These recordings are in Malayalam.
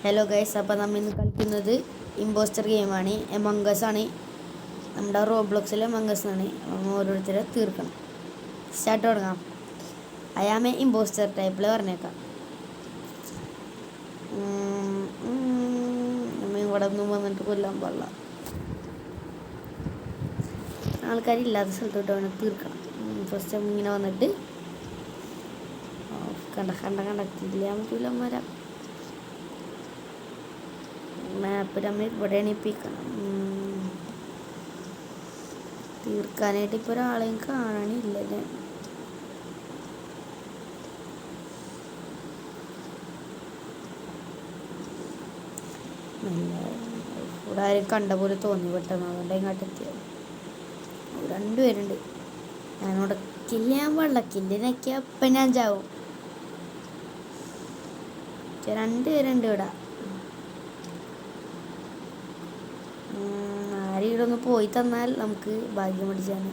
ഹലോ ഗൈസ്, അപ്പോൾ നമ്മൾ ഇന്ന് കളിക്കുന്നത് ഇമ്പോസ്റ്റർ ഗെയിമാണ്. എമംഗസ് ആണ്. നമ്മുടെ റോബ്ലോക്സിലെ എമംഗസ് ആണ്. ഓരോരുത്തരെ തീർക്കണം. സ്റ്റാർട്ട് തുടങ്ങാം. അയാമേ ഇമ്പോസ്റ്റർ ടൈപ്പിൽ പറഞ്ഞേക്കാം. നമ്മൾ ഇവിടെ ഒന്നും വന്നിട്ട് കൊല്ലാൻ പാടില്ല. ആൾക്കാരില്ലാത്ത സ്ഥലത്തോട്ട് വേണം തീർക്കണം. ഫസ്റ്റ് ഇങ്ങനെ വന്നിട്ട് കണ്ടില്ലാൻ പറ്റൂല. വരാം. മാപ്പ് നമ്മൾ ഇവിടെ എണീപ്പിക്കണം. തീർക്കാനായിട്ട് ഇപ്പോൾ ഒരാളെയും കാണാനില്ലല്ലേ. ഇവിടെ ആരും കണ്ട പോലെ തോന്നി പെട്ടെന്ന്. അതുകൊണ്ട് ഇങ്ങോട്ട് എത്തിയത്. രണ്ടുപേരുണ്ട്. ഞാനിവിടെ കില്ല് ചെയ്യാൻ പാടില്ല. കില്ലിനൊക്കെ അപ്പം ഞാൻ ചാവും. രണ്ടുപേരുണ്ട് ഇവിടെ. ആരും ഒന്ന് പോയി തന്നാൽ നമുക്ക് ഭാഗ്യം പിടിച്ചാണ്.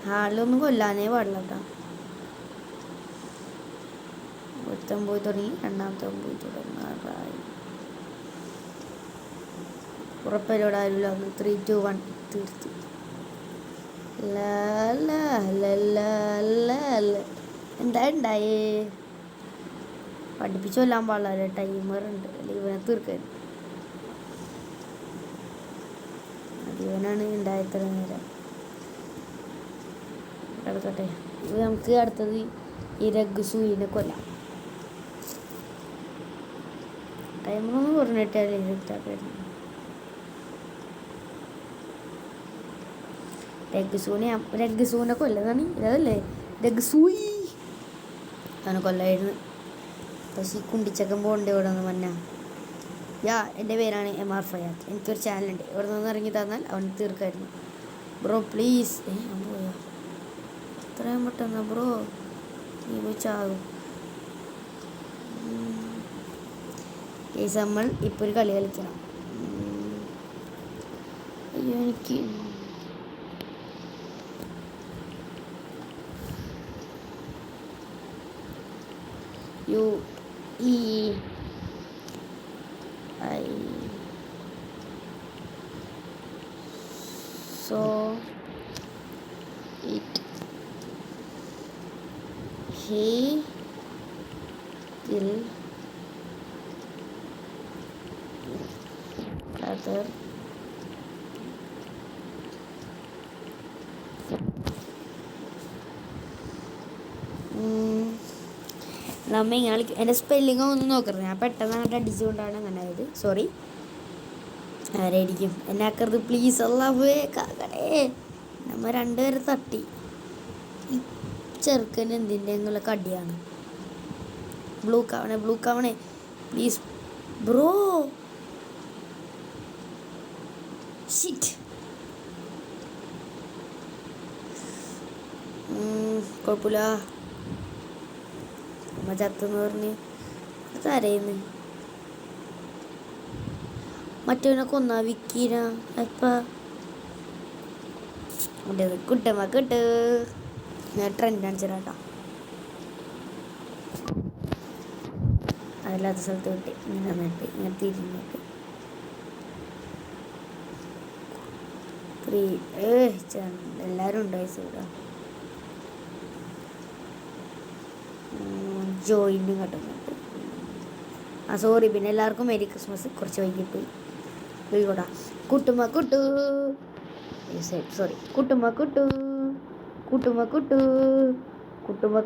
ഹാളിലൊന്നും കൊല്ലാനേ പാടില്ല കേട്ടോ. ഒരുത്തൻ പോയി തുടങ്ങി, രണ്ടാമത്തെ പോയി തുടങ്ങാറായി. ഉറപ്പരോട് ആരുമില്ല. 3, 2, 1 തീർത്തി. എന്താ ഉണ്ടായേ? പഠിപ്പിച്ചു കൊല്ലാൻ പാടില്ല. ടൈമർ ഉണ്ട്. അല്ലെങ്കിൽ ഇവനെ തീർക്കാൻ. ഇവനാണ് ഉണ്ടായത്ര നേരം. എടുക്കട്ടെ. ഇത് നമുക്ക് അടുത്തത് ഈ രഗ്സൂയിനെ കൊല്ലാം. ടൈമറൊന്നും പറഞ്ഞിട്ടല്ലേ രഗ്സൂനെ കൊല്ലുന്നതാണ്. ഇതല്ലേ രഗ്സൂയി അവനെ കൊല്ലായിരുന്നു. പക്ഷേ ഈ കുണ്ടിച്ചക്കം പോകണ്ടേ ഇവിടെ നിന്ന് മന്ന. എൻ്റെ പേരാണ് MR ഫയാത്ത്. എനിക്കൊരു ചാനലുണ്ട്. ഇവിടെ നിന്ന് ഇറങ്ങി തന്നാൽ അവൻ തീർക്കായിരുന്നു. Bro please. പോയാ എത്രയും പെട്ടെന്ന് ബ്രോ നീ പോയി ചാകും. നമ്മൾ ഇപ്പോൾ ഒരു കളി കളിക്കണം. അയ്യോ എനിക്ക് so it he will other നമ്മ ഇങ്ങനെ എൻ്റെ സ്പെല്ലിങ് ഒന്നും നോക്കരുത്. ഞാൻ പെട്ടെന്ന് അങ്ങോട്ട് അടിച്ചുകൊണ്ടാണ് അങ്ങനെ ആയത്. സോറി. ആരായിരിക്കും എന്നെ ആക്കരുത് പ്ലീസ്. അല്ലാഹുവേ കാക്കടേ. നമ്മ രണ്ടുപേരെ തട്ടി. ഈ ചെറുക്കന് എന്തിൻ്റെ എന്നുള്ള കടിയാണ്. ബ്ലൂ കാവണേ പ്ലീസ് ബ്രോ. ഷിറ്റ്. കുഴപ്പമില്ല. അമ്മ ചത്തെന്ന് പറഞ്ഞ് തരയുന്നു. മറ്റവനെ കൊന്നാ വിക്കീന എപ്പാ കുട്ടമ്മ കിട്ട്. ഞാൻ ട്രെൻഡ് കാണിച്ചിട്ടാ. അതില്ലാത്ത സ്ഥലത്ത് കിട്ടി. ഇങ്ങനെ നട്ട് ഇങ്ങനെ തിരിഞ്ഞിട്ട് 3 എല്ലാവരും ഉണ്ട്. ഇവിടെ ജോയിനും കിട്ടുന്നുണ്ട്. സോറി. പിന്നെ എല്ലാവർക്കും മേരി ക്രിസ്മസ്. കുറച്ച് വൈകിപ്പോയി. പോയിക്കോടാ. കുട്ടുമ്മ കുട്ടു. സോറി. കുട്ടുമ്മ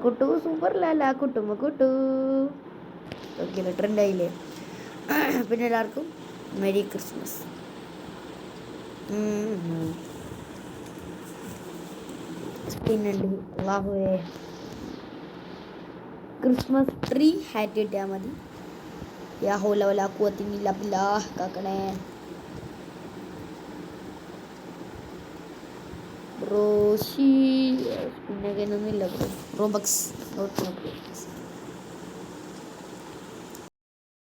കുട്ടു സൂപ്പർ ലാല കുട്ടുമ്മ കുട്ടു. ഓക്കെ ട്രെൻഡായില്ലേ. പിന്നെ എല്ലാവർക്കും മേരി ക്രിസ്മസ്. പിന്നുണ്ട് അല്ലാഹുവേ ക്രിസ്മസ് ട്രീ ഹാറ്റ് കിട്ടിയാൽ മതി. യാ ഹൗല വലാ ഖുവത ഇല്ലാ ബില്ലാഹ് കാക്കണേ. ബ്രോഷി പിന്നെ ഒന്നുമില്ല ബ്രോ. റോബക്സ്